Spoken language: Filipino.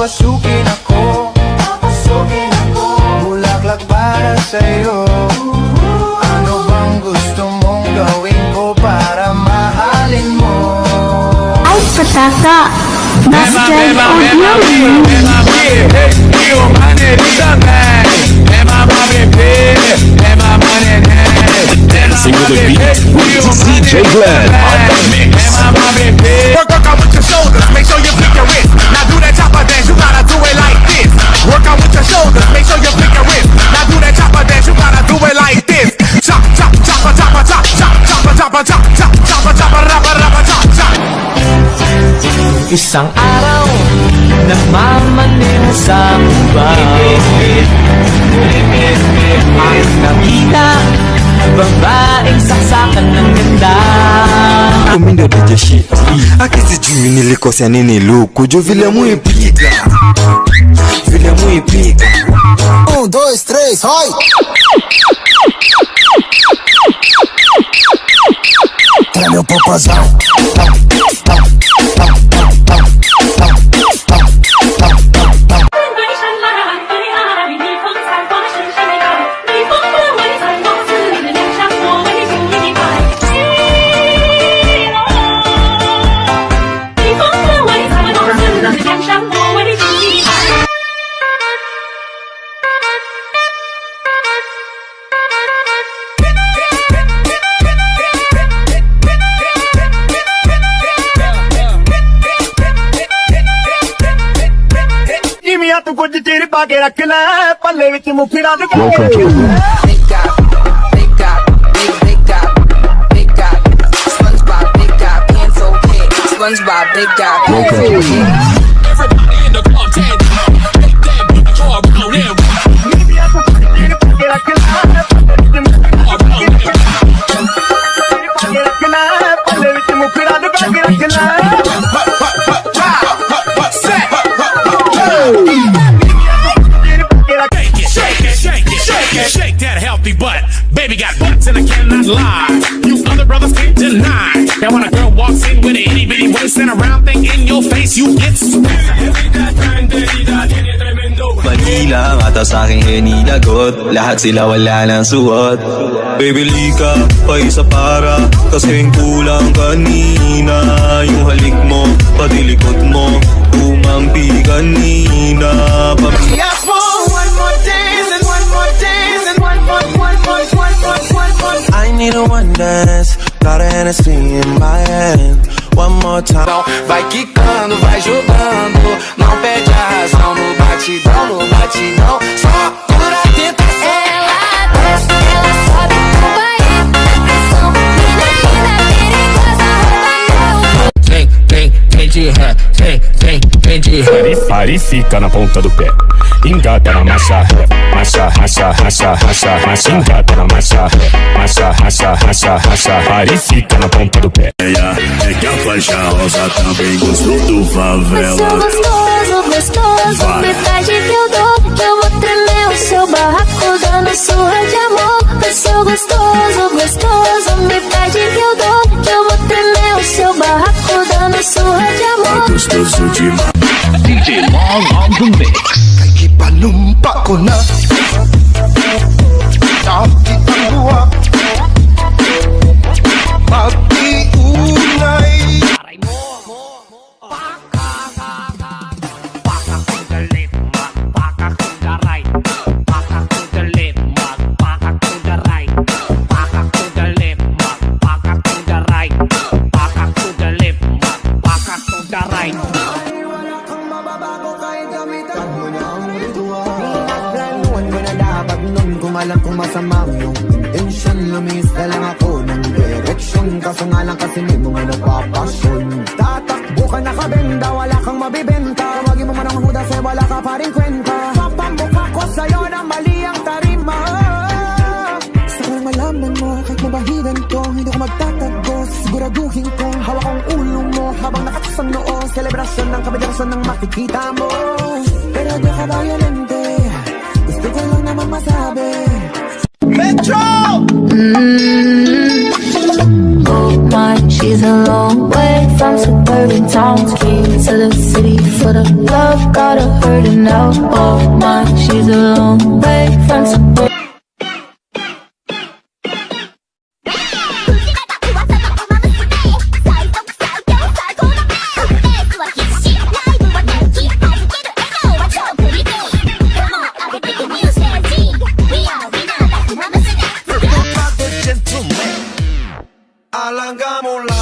Papasukin ako, bulaklak para sa'yo. Ano bang gusto mong gawin ko para mahalin mo? Ay, pataka! Basket audio! Dancing with the beat with DJ Glenn on the mix. Work out with your shoulders, make sure you flick your wrist. Now do that chopper dance, you gotta do it like this. Work out with your shoulders, make sure you flick your wrist. Now do that chopper dance, you gotta do it like this. Chop, chop, chopper, chopper, chop, chop, chopper, chopper, chop, chop, chopper, chopper, rapper, rapper, chop, chop. Isang araw, nagmamaneho sa bukid. Ang nakita, babaeng saksakan ng ganda. Comindo de jeshi akisi juu nilikosa nini lukujo vile muipiga 1, 2, 3, hoy! Tra meu popozão. ਤੂੰ ਕੁਝ ਚਿਰ ਪਾ ਕੇ ਰੱਖ ਲੈ ਪੱਲੇ ਵਿੱਚ ਮੁਫੜਾ ਦੇ SpongeBob, big guy, Welcome. Everybody in the club, stand up. Make that beat go around and shake that healthy butt. Baby got butts and I cannot lie. You other brothers can't deny. Now when a girl walks in with an itty bitty waist and a round thing in your face, you get Manila, mata sa'king hinilagot. Lahat sila wala ng suot. Baby lika, pa isa para kasing kulang kanina. Yung halik mo, pati likod mo tumampi kanina. Yes, one more dance and one more dance and one more. I need a one dance, got a Hennessy in my hand. One more time. Vai quicando, vai jogando, não perde a razão no batidão, só cura a tentação. Ela desce, ela sobe, vai pressão. Menina perigosa, rouba Vem de ré, vem de ré. Pare e fica na ponta do pé. Engata na marcha ré. Marcha, racha, racha, racha, racha. Engata na marcha ré. Marcha, racha, racha, racha. Pare e fica na ponta do pé. É que a faixa rosa também gostou do favela. eu sou gostoso, me pede que eu dou, que eu vou tremer o seu barraco dando surra de amor. Eu sou gostoso, me pede que eu dou, que eu vou tremer o seu barraco dando surra de amor. Gostoso demais. DJ Long on the mix. Kay panumpa ko na Dati ang buwa Mag-iunay Baka ko dalit, baka ko daray. Baka ko dalit, baka ko daray. Baka ko dalit, baka ko daray. Baka ko dalit, baka ko daray. Wala kang mababago kahit gamitan mo na ang ritual. Pinagplanuhan ko na dapat nun kumalang kung masama yung intention. Lumis na lang ako ng direksyon, kaso nga lang kasi may mga napapasyon. Tatakbo ka nakabenda, wala kang mabibenta. Wagin mo man ang hudas eh, wala ka pa rin kwenta. Papamukha ko sa'yo na mali ang tarima. Gusto ko lang malaman mo, kahit mabahiran ko, hindi ko magtatago. Siguraduhin kong hawak ang ulo mo habang nakatusang noo. Selebrasyon ng kabadyarasyon ng makikita mo. Pero di ka violente, gusto ko lang naman masabi. Metro! Oh my, she's a long way from suburban towns. Came to the city for the but love got her hurting now. Oh my, she's a long way from support. Alangamos la